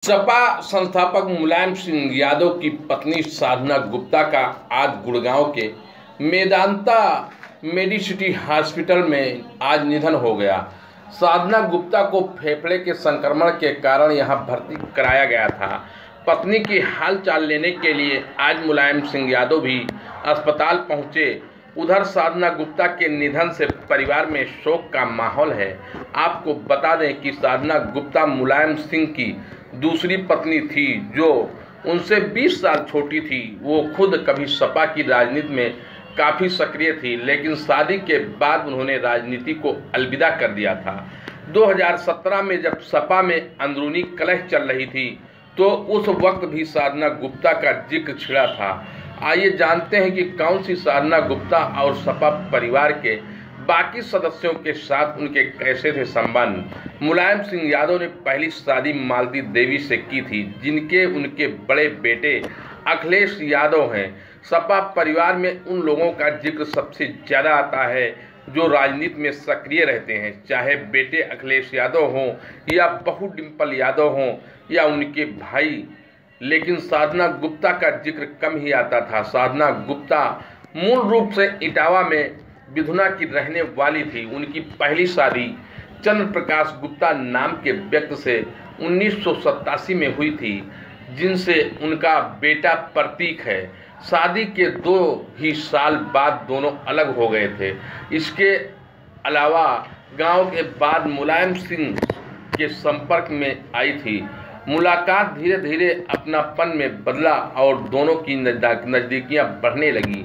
सपा संस्थापक मुलायम सिंह यादव की पत्नी साधना गुप्ता का आज गुड़गांव के मेदांता मेडिसिटी हॉस्पिटल में आज निधन हो गया। साधना गुप्ता को फेफड़े के संक्रमण के कारण यहां भर्ती कराया गया था। पत्नी की हालचाल लेने के लिए आज मुलायम सिंह यादव भी अस्पताल पहुंचे। उधर साधना गुप्ता के निधन से परिवार में शोक का माहौल है। आपको बता दें कि साधना गुप्ता मुलायम सिंह की दूसरी पत्नी थी जो उनसे 20 साल छोटी थी। वो खुद कभी सपा की राजनीति में काफ़ी सक्रिय थी, लेकिन शादी के बाद उन्होंने राजनीति को अलविदा कर दिया था। 2017 में जब सपा में अंदरूनी कलह चल रही थी तो उस वक्त भी साधना गुप्ता का जिक्र छिड़ा था। आइए जानते हैं कि कौन सी साधना गुप्ता और सपा परिवार के बाकी सदस्यों के साथ उनके कैसे थे संबंध। मुलायम सिंह यादव ने पहली शादी मालती देवी से की थी, जिनके उनके बड़े बेटे अखिलेश यादव हैं। सपा परिवार में उन लोगों का जिक्र सबसे ज़्यादा आता है जो राजनीति में सक्रिय रहते हैं, चाहे बेटे अखिलेश यादव हों या बहू डिम्पल यादव हों या उनके भाई, लेकिन साधना गुप्ता का जिक्र कम ही आता था। साधना गुप्ता मूल रूप से इटावा में विधुना की रहने वाली थी। उनकी पहली शादी चंद्र प्रकाश गुप्ता नाम के व्यक्ति से 1987 में हुई थी, जिनसे उनका बेटा प्रतीक है। शादी के 2 ही साल बाद दोनों अलग हो गए थे। इसके अलावा गांव के बाद मुलायम सिंह के संपर्क में आई थी। मुलाकात धीरे धीरे अपनापन में बदला और दोनों की नज़दीकियां बढ़ने लगी।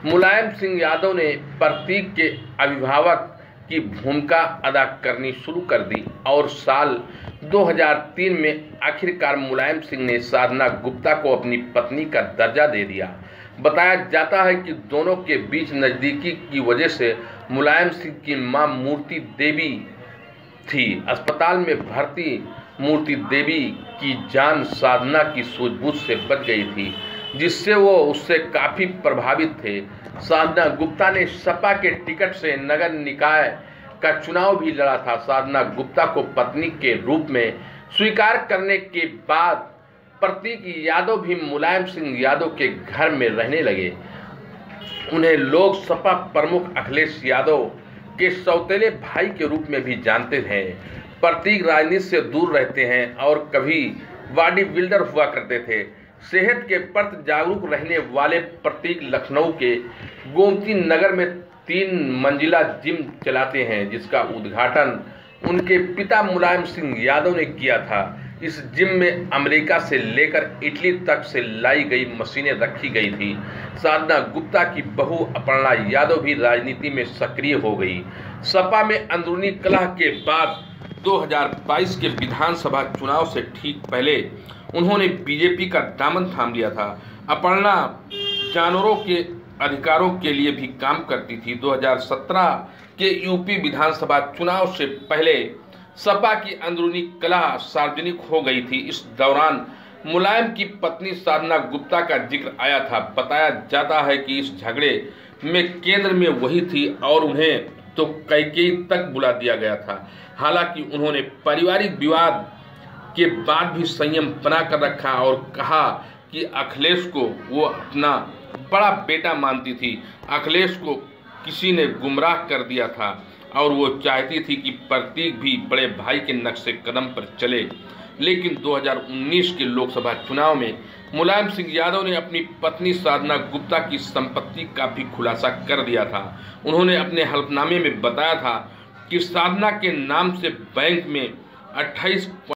मुलायम सिंह यादव ने प्रतीक के अभिभावक की भूमिका अदा करनी शुरू कर दी और साल 2003 में आखिरकार मुलायम सिंह ने साधना गुप्ता को अपनी पत्नी का दर्जा दे दिया। बताया जाता है कि दोनों के बीच नज़दीकी की वजह से मुलायम सिंह की मां मूर्ति देवी थी। अस्पताल में भर्ती मूर्ति देवी की जान साधना की सूझबूझ से बच गई थी, जिससे वो उससे काफ़ी प्रभावित थे। साधना गुप्ता ने सपा के टिकट से नगर निकाय का चुनाव भी लड़ा था। साधना गुप्ता को पत्नी के रूप में स्वीकार करने के बाद प्रतीक यादव भी मुलायम सिंह यादव के घर में रहने लगे। उन्हें लोग सपा प्रमुख अखिलेश यादव के सौतेले भाई के रूप में भी जानते हैं। प्रतीक राजनीति से दूर रहते हैं और कभी बॉडी बिल्डर हुआ करते थे। सेहत के प्रति जागरूक रहने वाले प्रतीक लखनऊ के गोमती नगर में 3 मंजिला जिम चलाते हैं, जिसका उद्घाटन उनके पिता मुलायम सिंह यादव ने किया था। इस जिम में अमेरिका से लेकर इटली तक से लाई गई मशीनें रखी गई थी। साधना गुप्ता की बहू अपर्णा यादव भी राजनीति में सक्रिय हो गई। सपा में अंदरूनी कलह के बाद 2022 के विधानसभा चुनाव से ठीक पहले उन्होंने बीजेपी का दामन थाम लिया था। अपर्णा जानवरों के अधिकारों के लिए भी काम करती थी। 2017 के यूपी विधानसभा चुनाव से पहले सपा की अंदरूनी कलह सार्वजनिक हो गई थी। इस दौरान मुलायम की पत्नी साधना गुप्ता का जिक्र आया था। बताया जाता है कि इस झगड़े में केंद्र में वही थी और उन्हें तो कैकेयी तक बुला दिया गया था। हालांकि उन्होंने पारिवारिक विवाद के बाद भी संयम बना कर रखा और कहा कि अखिलेश को वो अपना बड़ा बेटा मानती थी। अखिलेश को किसी ने गुमराह कर दिया था और वो चाहती थी कि प्रतीक भी बड़े भाई के नक्शे कदम पर चले। लेकिन 2019 के लोकसभा चुनाव में मुलायम सिंह यादव ने अपनी पत्नी साधना गुप्ता की संपत्ति का भी खुलासा कर दिया था। उन्होंने अपने हलफनामे में बताया था कि साधना के नाम से बैंक में 28